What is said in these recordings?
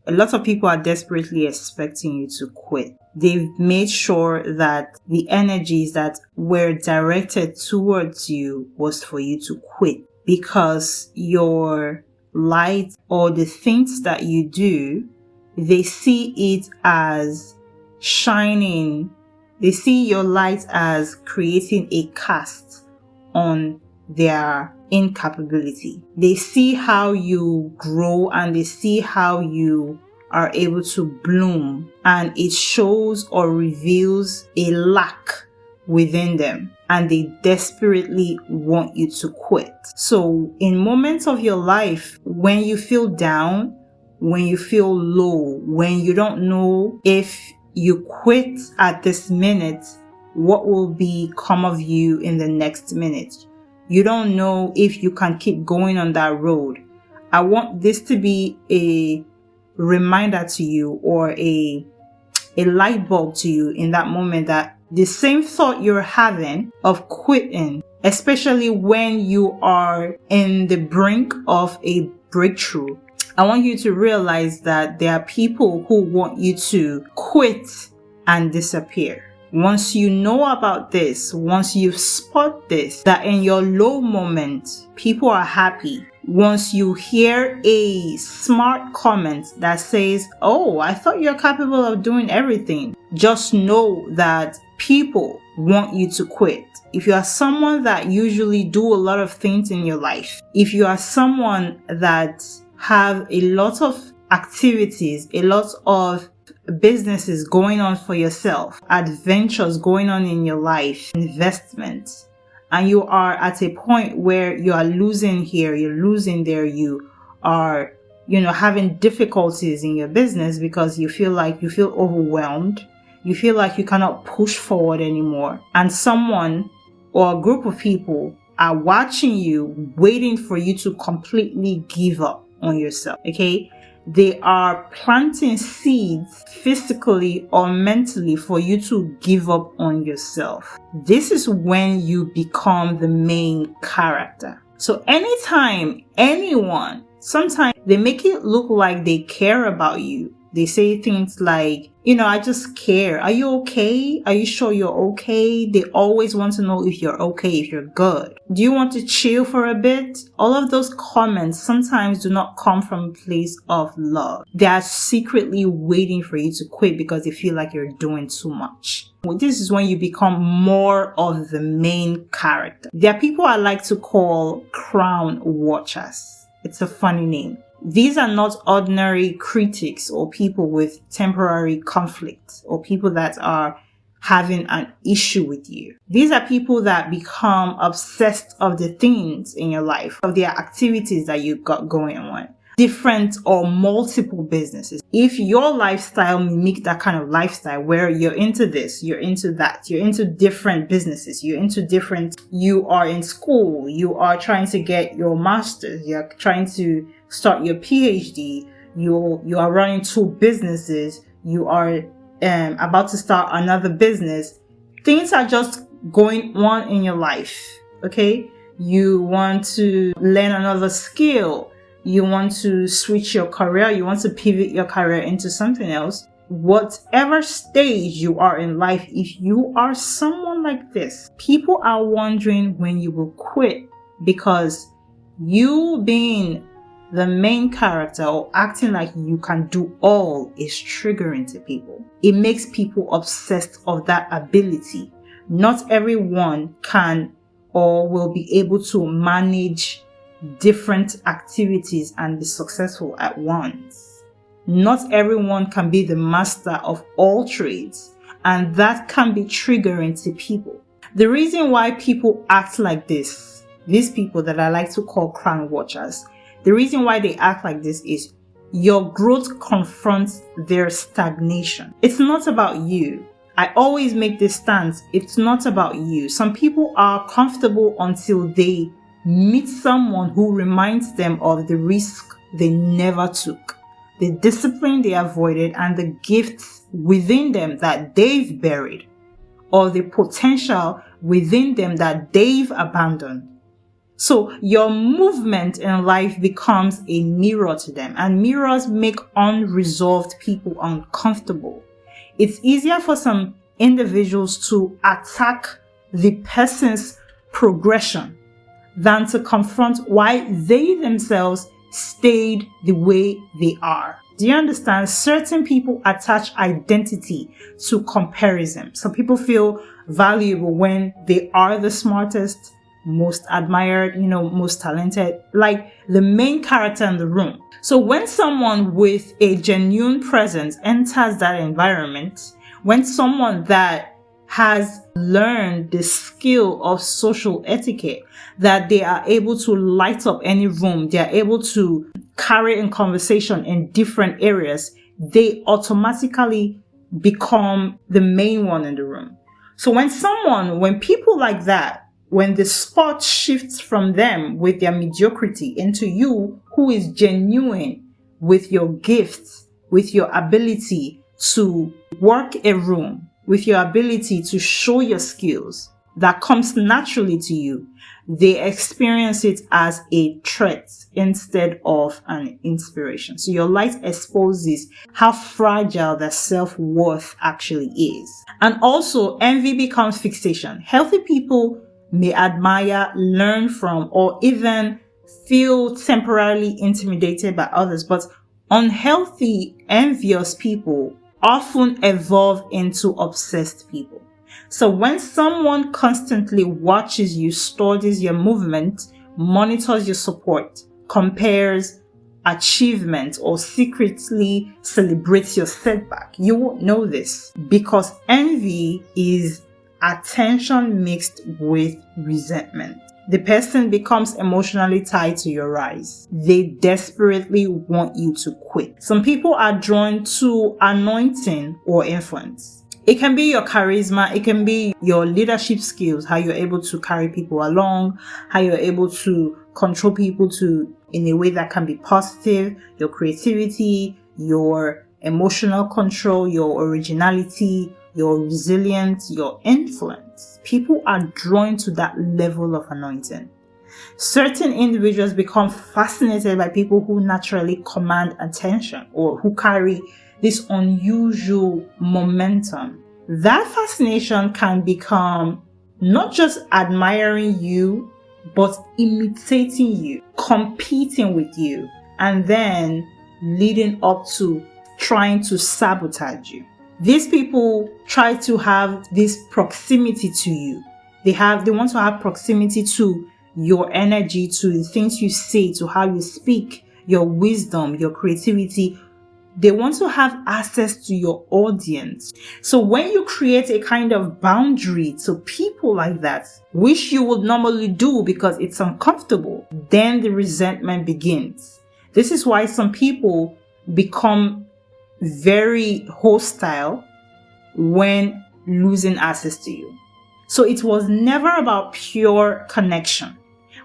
A lot of people are desperately expecting you to quit. They've made sure that the energies that were directed towards you was for you to quit, because your light or the things that you do, they see it as shining. They see your light as creating a cast on their incapability. They see how you grow and they see how you are able to bloom, and it shows or reveals a lack within them, and they desperately want you to quit. So in moments of your life when you feel down, when you feel low, when you don't know if you quit at this minute, what will become of you in the next minute? You don't know if you can keep going on that road. I want this to be a reminder to you, or a light bulb to you in that moment, that the same thought you're having of quitting, especially when you are in the brink of a breakthrough, I want you to realize that there are people who want you to quit and disappear. Once you know about this, once you spot this, that in your low moment, people are happy. Once you hear a smart comment that says, "Oh, I thought you're capable of doing everything," just know that people want you to quit. If you are someone that usually do a lot of things in your life, if you are someone that have a lot of activities, a lot of businesses going on for yourself, adventures going on in your life, investments, and you are at a point where you are losing here, you're losing there, you are, having difficulties in your business because you feel overwhelmed, you feel like you cannot push forward anymore, and someone or a group of people are watching you, waiting for you to completely give up on yourself, okay? They are planting seeds physically or mentally for you to give up on yourself. This is when you become the main character. So anytime anyone, sometimes they make it look like they care about you. They say things like, "I just care. Are you okay? Are you sure you're okay?" They always want to know if you're okay, if you're good. Do you want to chill for a bit? All of those comments sometimes do not come from a place of love. They are secretly waiting for you to quit because they feel like you're doing too much. This is when you become more of the main character. There are people I like to call crown watchers. It's a funny name. These are not ordinary critics or people with temporary conflict or people that are having an issue with you. These are people that become obsessed of the things in your life, of their activities that you've got going on, different or multiple businesses. If your lifestyle mimics that kind of lifestyle where you're into this, you're into that, you're into different businesses, you are in school, you are trying to get your master's, you're trying to start your PhD, you are running 2 businesses, you are about to start another business. Things are just going on in your life, okay? You want to learn another skill, you want to switch your career, you want to pivot your career into something else. Whatever stage you are in life, if you are someone like this, people are wondering when you will quit, because you being the main character or acting like you can do all is triggering to people. It makes people obsessed of that ability. Not everyone can or will be able to manage different activities and be successful at once. Not everyone can be the master of all trades, and that can be triggering to people. The reason why people act like this, these people that I like to call crown watchers, the reason why they act like this is your growth confronts their stagnation. It's not about you. I always make this stance. It's not about you. Some people are comfortable until they meet someone who reminds them of the risk they never took, the discipline they avoided, and the gifts within them that they've buried, or the potential within them that they've abandoned. So your movement in life becomes a mirror to them, and mirrors make unresolved people uncomfortable. It's easier for some individuals to attack the person's progression than to confront why they themselves stayed the way they are. Do you understand? Certain people attach identity to comparison. Some people feel valuable when they are the smartest, most admired, most talented, like the main character in the room. So when someone with a genuine presence enters that environment, when someone that has learned the skill of social etiquette, that they are able to light up any room, they are able to carry in conversation in different areas, they automatically become the main one in the room. So when people like that, when the spot shifts from them with their mediocrity into you who is genuine with your gifts, with your ability to work a room, with your ability to show your skills that comes naturally to you, they experience it as a threat instead of an inspiration. So your light exposes how fragile their self-worth actually is. And also, envy becomes fixation. Healthy people may admire, learn from, or even feel temporarily intimidated by others, but unhealthy, envious people often evolve into obsessed people. So when someone constantly watches you, studies your movement, monitors your support, compares achievement, or secretly celebrates your setback, you won't know this, because envy is attention mixed with resentment. The person becomes emotionally tied to your rise. They desperately want you to quit. Some people are drawn to anointing or influence. It can be your charisma, it can be your leadership skills, how you're able to carry people along, how you're able to control people in a way that can be positive, your creativity, your emotional control, your originality, your resilience, your influence. People are drawn to that level of anointing. Certain individuals become fascinated by people who naturally command attention or who carry this unusual momentum. That fascination can become not just admiring you, but imitating you, competing with you, and then leading up to trying to sabotage you. These people try to have this proximity to you. They want to have proximity to your energy, to the things you say, to how you speak, your wisdom, your creativity. They want to have access to your audience. So when you create a kind of boundary to people like that, which you would normally do because it's uncomfortable, then the resentment begins. This is why some people become very hostile when losing access to you. So it was never about pure connection.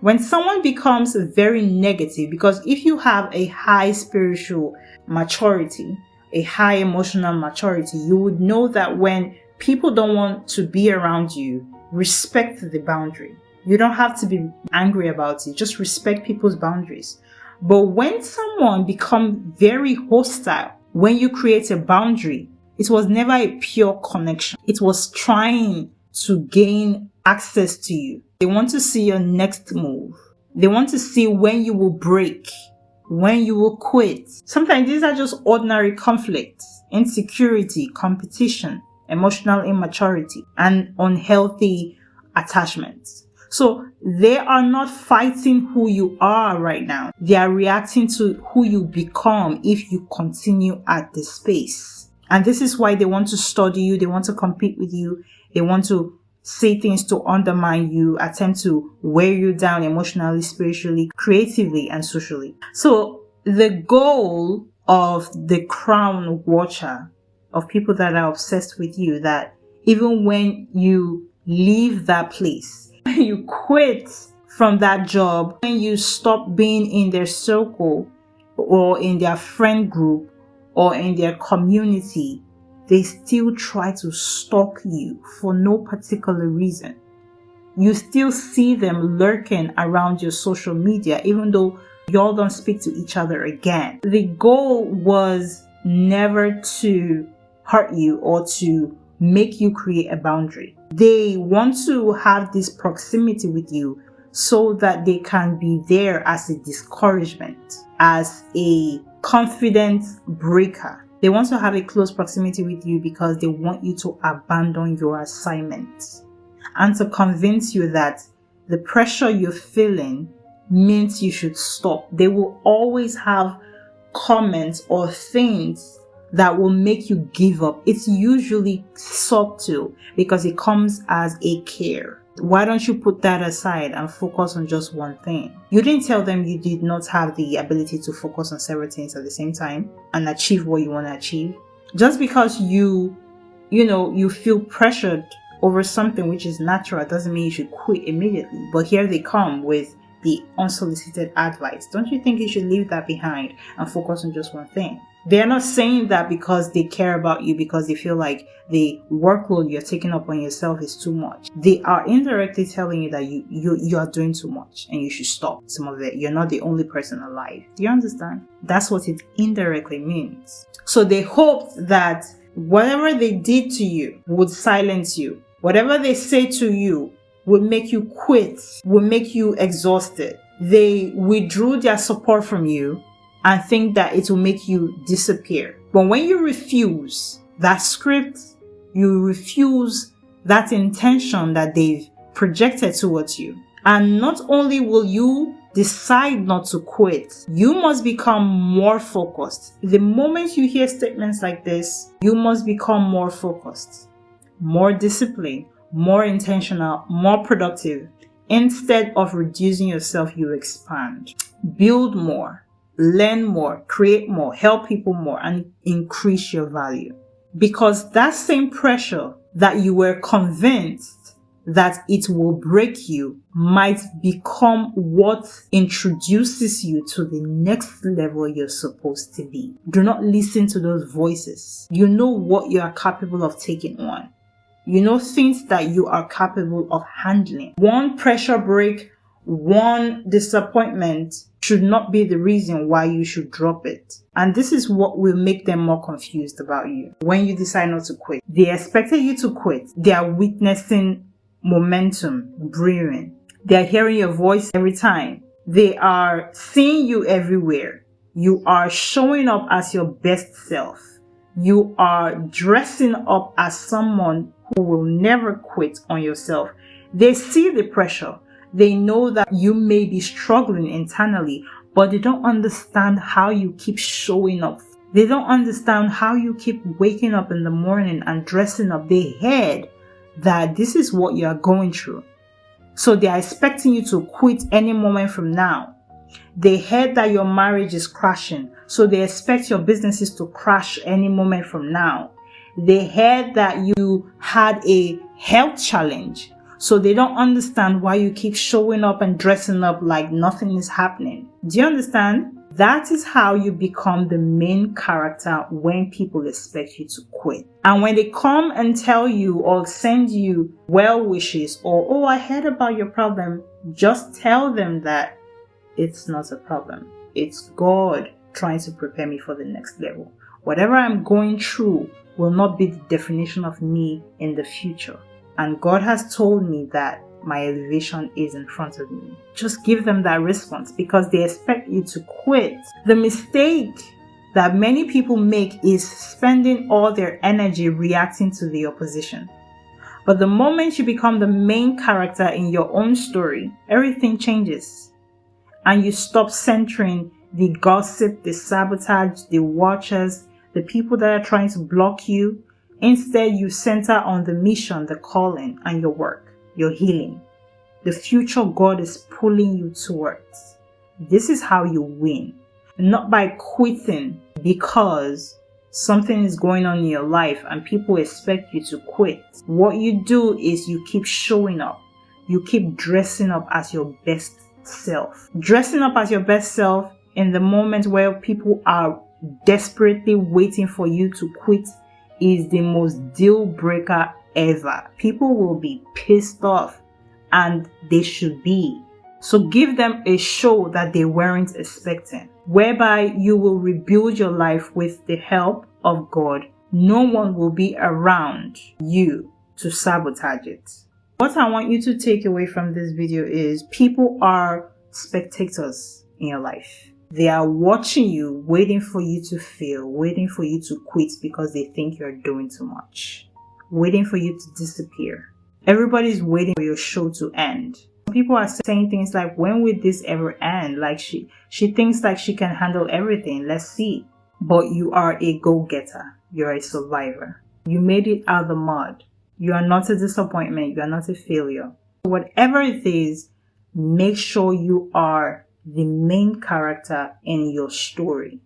When someone becomes very negative, because if you have a high spiritual maturity, a high emotional maturity, you would know that when people don't want to be around you, respect the boundary. You don't have to be angry about it. Just respect people's boundaries. But when someone becomes very hostile, when you create a boundary, it was never a pure connection. It was trying to gain access to you. They want to see your next move. They want to see when you will break, when you will quit. Sometimes these are just ordinary conflicts, insecurity, competition, emotional immaturity, and unhealthy attachments. So they are not fighting who you are right now. They are reacting to who you become if you continue at this space. And this is why they want to study you. They want to compete with you. They want to say things to undermine you, attempt to wear you down emotionally, spiritually, creatively, and socially. So the goal of the crown watcher, of people that are obsessed with you, that even when you leave that place, you quit from that job, when you stop being in their circle or in their friend group or in their community, they still try to stalk you for no particular reason. You still see them lurking around your social media, even though y'all don't speak to each other again. The goal was never to hurt you or to make you create a boundary. They want to have this proximity with you so that they can be there as a discouragement, as a confidence breaker. They want to have a close proximity with you because they want you to abandon your assignment and to convince you that the pressure you're feeling means you should stop. They will always have comments or things that will make you give up. It's usually subtle because it comes as a care. Why don't you put that aside and focus on just one thing? You didn't tell them you did not have the ability to focus on several things at the same time and achieve what you want to achieve. Just because you feel pressured over something which is natural doesn't mean you should quit immediately. But here they come with the unsolicited advice. Don't you think you should leave that behind and focus on just one thing? They're not saying that because they care about you, because they feel like the workload you're taking up on yourself is too much. They are indirectly telling you that you are doing too much and you should stop some of it. You're not the only person alive. Do you understand? That's what it indirectly means. So they hoped that whatever they did to you would silence you. Whatever they say to you would make you quit, would make you exhausted. They withdrew their support from you and think that it will make you disappear. But when you refuse that script, you refuse that intention that they've projected towards you. And not only will you decide not to quit, you must become more focused. The moment you hear statements like this, you must become more focused, more disciplined, more intentional, more productive. Instead of reducing yourself, you expand. Build more, learn more, create more, help people more, and increase your value. Because that same pressure that you were convinced that it will break you might become what introduces you to the next level you're supposed to be. Do not listen to those voices. You know what you are capable of taking on. You know things that you are capable of handling. One pressure break, one disappointment should not be the reason why you should drop it. And this is what will make them more confused about you. When you decide not to quit, they expected you to quit. They are witnessing momentum brewing. They are hearing your voice every time. They are seeing you everywhere. You are showing up as your best self. You are dressing up as someone who will never quit on yourself. They see the pressure. They know that you may be struggling internally, but they don't understand how you keep showing up. They don't understand how you keep waking up in the morning and dressing up. They heard that this is what you are going through. So they are expecting you to quit any moment from now. They heard that your marriage is crashing, so they expect your businesses to crash any moment from now. They heard that you had a health challenge, so they don't understand why you keep showing up and dressing up like nothing is happening. Do you understand? That is how you become the main character when people expect you to quit. And when they come and tell you or send you well wishes or, oh, I heard about your problem, just tell them that it's not a problem. It's God trying to prepare me for the next level. Whatever I'm going through will not be the definition of me in the future. And God has told me that my elevation is in front of me. Just give them that response because they expect you to quit. The mistake that many people make is spending all their energy reacting to the opposition. But the moment you become the main character in your own story, everything changes. And you stop centering the gossip, the sabotage, the watchers, the people that are trying to block you. Instead, you center on the mission, the calling, and your work, your healing, the future God is pulling you towards. This is how you win. Not by quitting because something is going on in your life and people expect you to quit. What you do is you keep showing up. You keep dressing up as your best self. Dressing up as your best self in the moment where people are desperately waiting for you to quit is the most deal breaker ever. People will be pissed off and they should be. So give them a show that they weren't expecting, whereby you will rebuild your life with the help of God. No one will be around you to sabotage it. What I want you to take away from this video is people are spectators in your life. They are watching you, waiting for you to fail, waiting for you to quit because they think you're doing too much, waiting for you to disappear. Everybody's waiting for your show to end. People are saying things like, when will this ever end? Like she thinks like she can handle everything. Let's see. But you are a go-getter. You're a survivor. You made it out of the mud. You are not a disappointment. You are not a failure. Whatever it is, make sure you are the main character in your story.